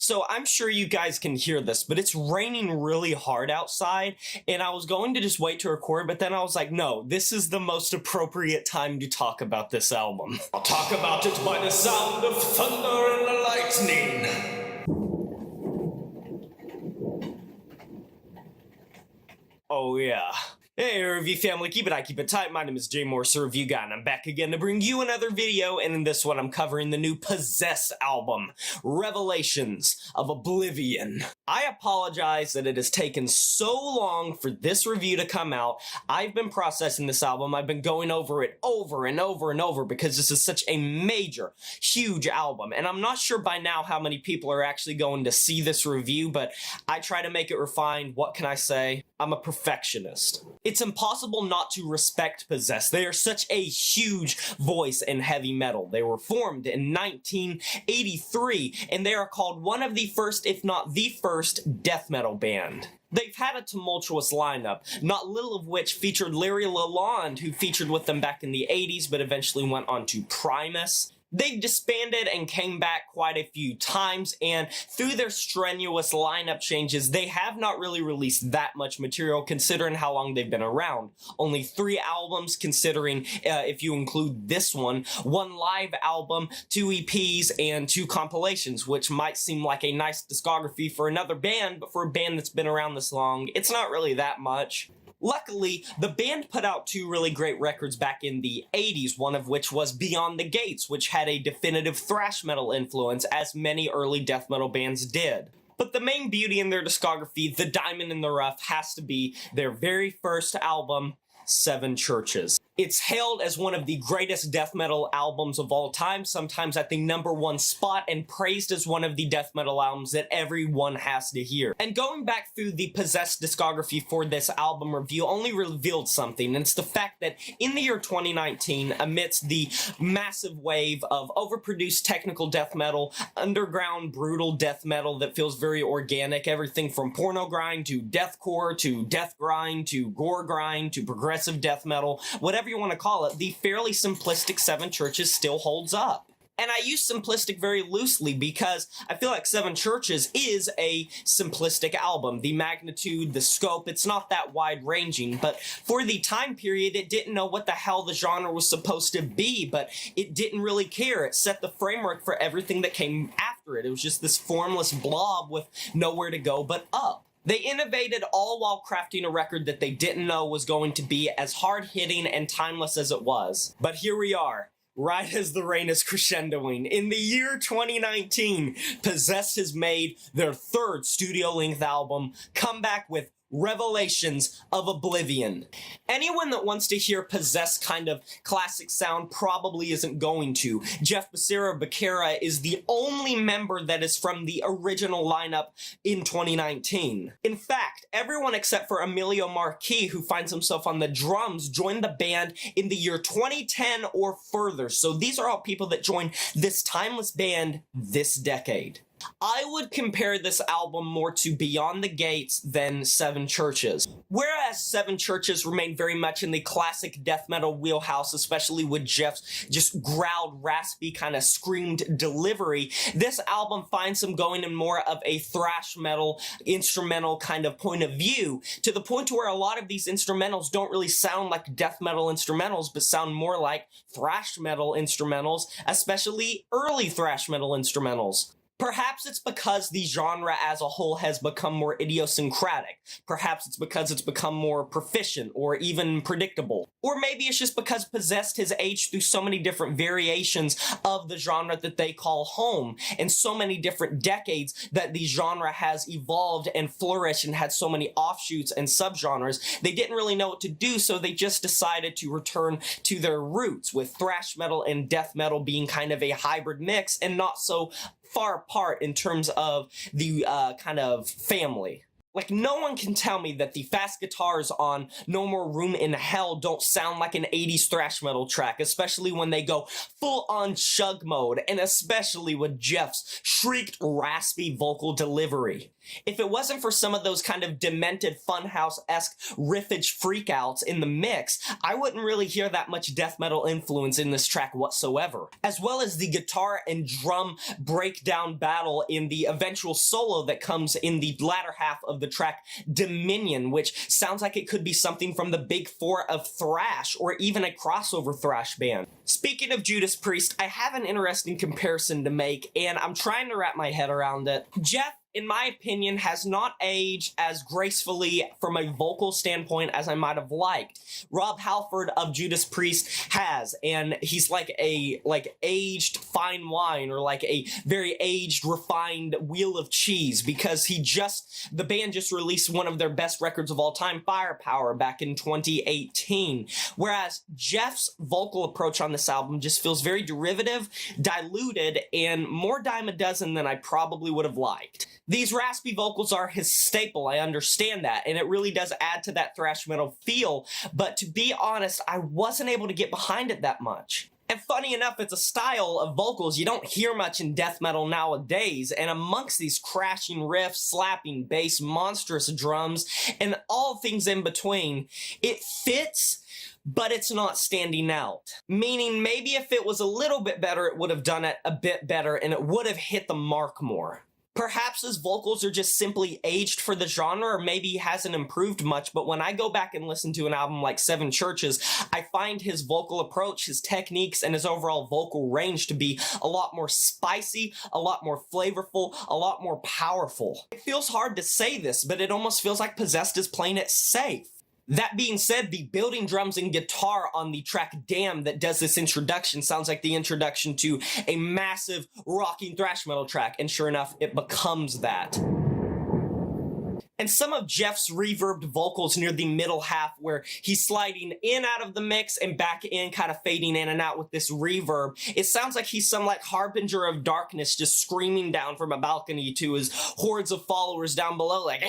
So I'm sure you guys can hear this, but it's raining really hard outside, and I was going to just wait to record, but then I was like, no, this is the most appropriate time to talk about this album. I'll talk about it by the sound of thunder and lightning. Oh yeah. Hey review family, keep it high, keep it tight. My name is Jay Morse, a review guy, and I'm back again to bring you another video, and in this one I'm covering the new Possess album, Revelations of Oblivion. I apologize that it has taken so long for this review to come out. I've been processing this album, I've been going over it over and over and over because this is such a major, huge album, and I'm not sure by now how many people are actually going to see this review, but I try to make it refined. What can I say? I'm a perfectionist. It's impossible not to respect Possess. They are such a huge voice in heavy metal. They were formed in 1983, and they are called one of the first, if not the first, death metal band. They've had a tumultuous lineup, not little of which featured Larry Lalonde, who featured with them back in the 80s, but eventually went on to Primus. They've disbanded and came back quite a few times, and through their strenuous lineup changes, they have not really released that much material considering how long they've been around. Only 3 albums considering, if you include this one live album, 2 EPs, and 2 compilations, which might seem like a nice discography for another band, but for a band that's been around this long, it's not really that much. Luckily, the band put out 2 really great records back in the 80s, one of which was Beyond the Gates, which had a definitive thrash metal influence, as many early death metal bands did. But the main beauty in their discography, the diamond in the rough, has to be their very first album, 7 Churches. It's hailed as one of the greatest death metal albums of all time, sometimes at the #1 spot, and praised as one of the death metal albums that everyone has to hear. And going back through the Possess discography for this album review only revealed something, and it's the fact that in the year 2019, amidst the massive wave of overproduced technical death metal, underground brutal death metal that feels very organic, everything from porno grind to deathcore to death grind to gore grind to progressive death metal, whatever you want to call it, the fairly simplistic 7 Churches still holds up. And I use simplistic very loosely because I feel like 7 Churches is a simplistic album. The magnitude, the scope, it's not that wide-ranging, but for the time period, it didn't know what the hell the genre was supposed to be, but it didn't really care. It set the framework for everything that came after it. It was just this formless blob with nowhere to go but up. They innovated all while crafting a record that they didn't know was going to be as hard-hitting and timeless as it was. But here we are, right as the rain is crescendoing. In the year 2019, Possess has made their 3rd studio-length album, come back with Revelations of Oblivion. Anyone that wants to hear Possess kind of classic sound probably isn't going to. Jeff Becerra is the only member that is from the original lineup in 2019. In fact, everyone except for Emilio Marquis, who finds himself on the drums, joined the band in the year 2010 or further. So these are all people that joined this timeless band this decade. I would compare this album more to Beyond the Gates than 7 Churches. Whereas 7 Churches remained very much in the classic death metal wheelhouse, especially with Jeff's just growled, raspy, kind of screamed delivery, this album finds him going in more of a thrash metal, instrumental kind of point of view, to the point where a lot of these instrumentals don't really sound like death metal instrumentals, but sound more like thrash metal instrumentals, especially early thrash metal instrumentals. Perhaps it's because the genre as a whole has become more idiosyncratic. Perhaps it's because it's become more proficient or even predictable. Or maybe it's just because Possessed has aged through so many different variations of the genre that they call home, and so many different decades that the genre has evolved and flourished and had so many offshoots and subgenres. They didn't really know what to do, so they just decided to return to their roots, with thrash metal and death metal being kind of a hybrid mix and not so far apart in terms of the kind of family. Like, no one can tell me that the fast guitars on No More Room in Hell don't sound like an 80s thrash metal track, especially when they go full-on chug mode, and especially with Jeff's shrieked, raspy vocal delivery. If it wasn't for some of those kind of demented Funhouse-esque riffage freakouts in the mix, I wouldn't really hear that much death metal influence in this track whatsoever. As well as the guitar and drum breakdown battle in the eventual solo that comes in the latter half of the track Dominion, which sounds like it could be something from the big four of thrash, or even a crossover thrash band. Speaking of Judas Priest, I have an interesting comparison to make, and I'm trying to wrap my head around it. Jeff, in my opinion, has not aged as gracefully from a vocal standpoint as I might have liked. Rob Halford of Judas Priest has, and he's like a aged fine wine, or like a very aged, refined wheel of cheese, because the band just released one of their best records of all time, Firepower, back in 2018. Whereas Jeff's vocal approach on this album just feels very derivative, diluted, and more dime a dozen than I probably would have liked. These raspy vocals are his staple, I understand that, and it really does add to that thrash metal feel, but to be honest, I wasn't able to get behind it that much. And funny enough, it's a style of vocals you don't hear much in death metal nowadays, and amongst these crashing riffs, slapping bass, monstrous drums, and all things in between, it fits, but it's not standing out. Meaning, maybe if it was a little bit better, it would have done it a bit better, and it would have hit the mark more. Perhaps his vocals are just simply aged for the genre, or maybe he hasn't improved much, but when I go back and listen to an album like Seven Churches, I find his vocal approach, his techniques, and his overall vocal range to be a lot more spicy, a lot more flavorful, a lot more powerful. It feels hard to say this, but it almost feels like Possessed is playing it safe. That being said, the building drums and guitar on the track Damn that does this introduction sounds like the introduction to a massive rocking thrash metal track, and sure enough, it becomes that. And some of Jeff's reverbed vocals near the middle half, where he's sliding in out of the mix and back in, kind of fading in and out with this reverb, it sounds like he's some like harbinger of darkness just screaming down from a balcony to his hordes of followers down below like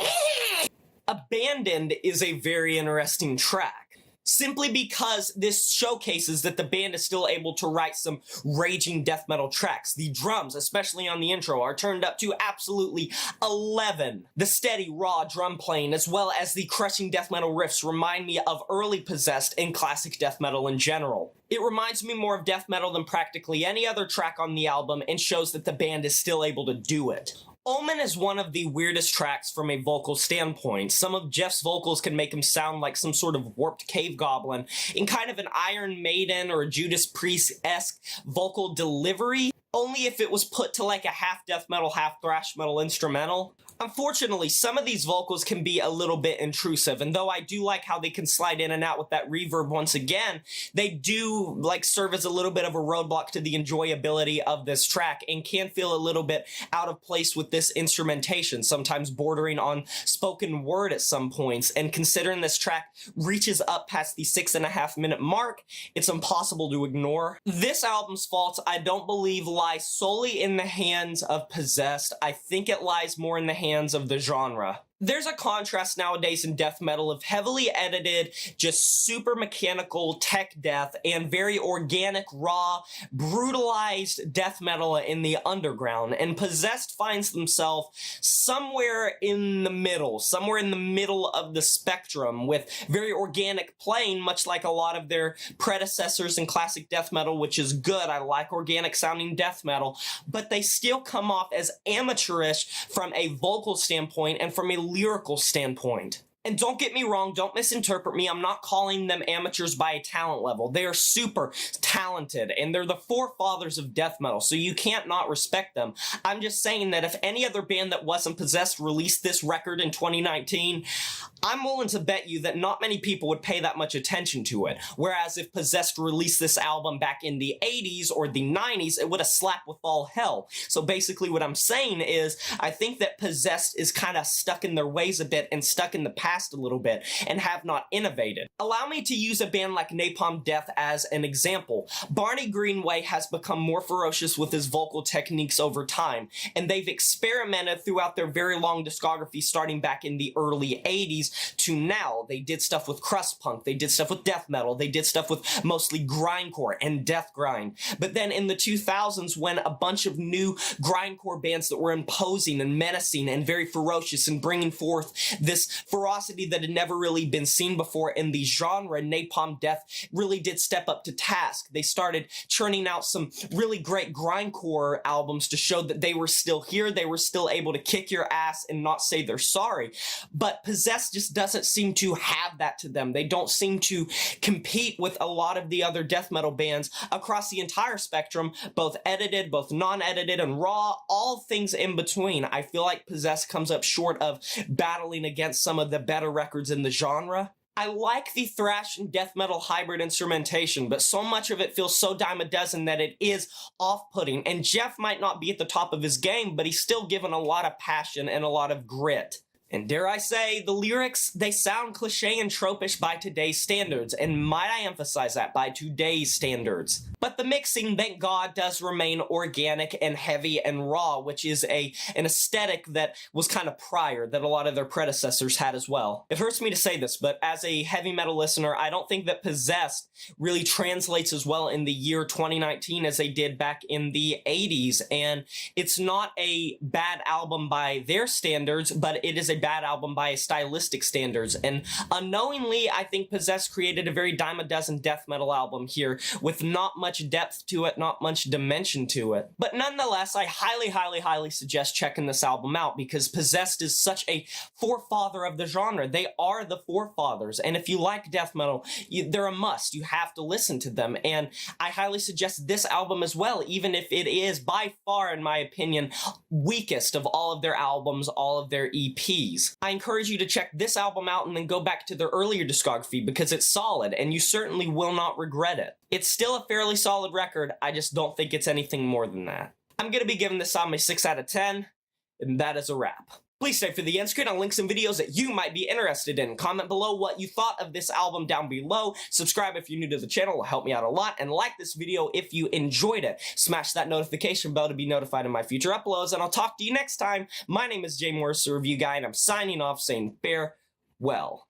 Abandoned is a very interesting track, simply because this showcases that the band is still able to write some raging death metal tracks. The drums, especially on the intro, are turned up to absolutely 11. The steady, raw drum playing, as well as the crushing death metal riffs, remind me of early Possessed and classic death metal in general. It reminds me more of death metal than practically any other track on the album, and shows that the band is still able to do it. Omen is one of the weirdest tracks from a vocal standpoint. Some of Jeff's vocals can make him sound like some sort of warped cave goblin in kind of an Iron Maiden or a Judas Priest-esque vocal delivery, only if it was put to like a half death metal, half thrash metal instrumental. Unfortunately, some of these vocals can be a little bit intrusive, and though I do like how they can slide in and out with that reverb once again, they do like serve as a little bit of a roadblock to the enjoyability of this track, and can feel a little bit out of place with this instrumentation, sometimes bordering on spoken word at some points. And considering this track reaches up past the 6.5 minute mark, it's impossible to ignore. This album's faults, I don't believe, lie solely in the hands of Possessed. I think it lies more in the hands of the genre. There's a contrast nowadays in death metal of heavily edited, just super mechanical tech death, and very organic, raw, brutalized death metal in the underground. And Possessed finds themselves somewhere in the middle of the spectrum, with very organic playing, much like a lot of their predecessors in classic death metal, which is good. I like organic sounding death metal, but they still come off as amateurish from a vocal standpoint and from a lyrical standpoint. And don't get me wrong, don't misinterpret me, I'm not calling them amateurs by a talent level. They are super talented, and they're the forefathers of death metal, so you can't not respect them. I'm just saying that if any other band that wasn't Possessed released this record in 2019, I'm willing to bet you that not many people would pay that much attention to it. Whereas if Possessed released this album back in the 80s or the 90s, it would have slapped with all hell. So basically what I'm saying is, I think that Possessed is kind of stuck in their ways a bit and stuck in the past, past a little bit and have not innovated. Allow me to use a band like Napalm Death as an example. Barney Greenway has become more ferocious with his vocal techniques over time, and they've experimented throughout their very long discography starting back in the early 80s to now. They did stuff with crust punk, they did stuff with death metal, they did stuff with mostly grindcore and death grind. But then in the 2000s, when a bunch of new grindcore bands that were imposing and menacing and very ferocious and bringing forth this ferocity that had never really been seen before in the genre, Napalm Death really did step up to task. They started churning out some really great grindcore albums to show that they were still here, they were still able to kick your ass and not say they're sorry. But Possessed just doesn't seem to have that to them. They don't seem to compete with a lot of the other death metal bands across the entire spectrum, both edited, both non-edited, and raw, all things in between. I feel like Possessed comes up short of battling against some of the better records in the genre. I like the thrash and death metal hybrid instrumentation, but so much of it feels so dime a dozen that it is off-putting, and Jeff might not be at the top of his game, but he's still given a lot of passion and a lot of grit. And dare I say, the lyrics, they sound cliche and tropish by today's standards, and might I emphasize that, by today's standards. But the mixing, thank God, does remain organic and heavy and raw, which is an aesthetic that was kind of prior, that a lot of their predecessors had as well. It hurts me to say this, but as a heavy metal listener, I don't think that Possessed really translates as well in the year 2019 as they did back in the 80s, and it's not a bad album by their standards, but it is a bad album by stylistic standards, and unknowingly, I think Possessed created a very dime a dozen death metal album here with not much depth to it, not much dimension to it. But nonetheless, I highly suggest checking this album out because Possessed is such a forefather of the genre. They are the forefathers, and if you like death metal, they're a must. You have to listen to them, and I highly suggest this album as well, even if it is by far, in my opinion, weakest of all of their albums, all of their EPs. I encourage you to check this album out and then go back to their earlier discography because it's solid, and you certainly will not regret it. It's still a fairly solid record, I just don't think it's anything more than that. I'm gonna be giving this album a 6 out of 10, and that is a wrap. Please stay for the end screen on links and videos that you might be interested in. Comment below what you thought of this album down below. Subscribe if you're new to the channel, it'll help me out a lot. And like this video if you enjoyed it. Smash that notification bell to be notified of my future uploads. And I'll talk to you next time. My name is Jay Morris, the Review Guy, and I'm signing off saying farewell.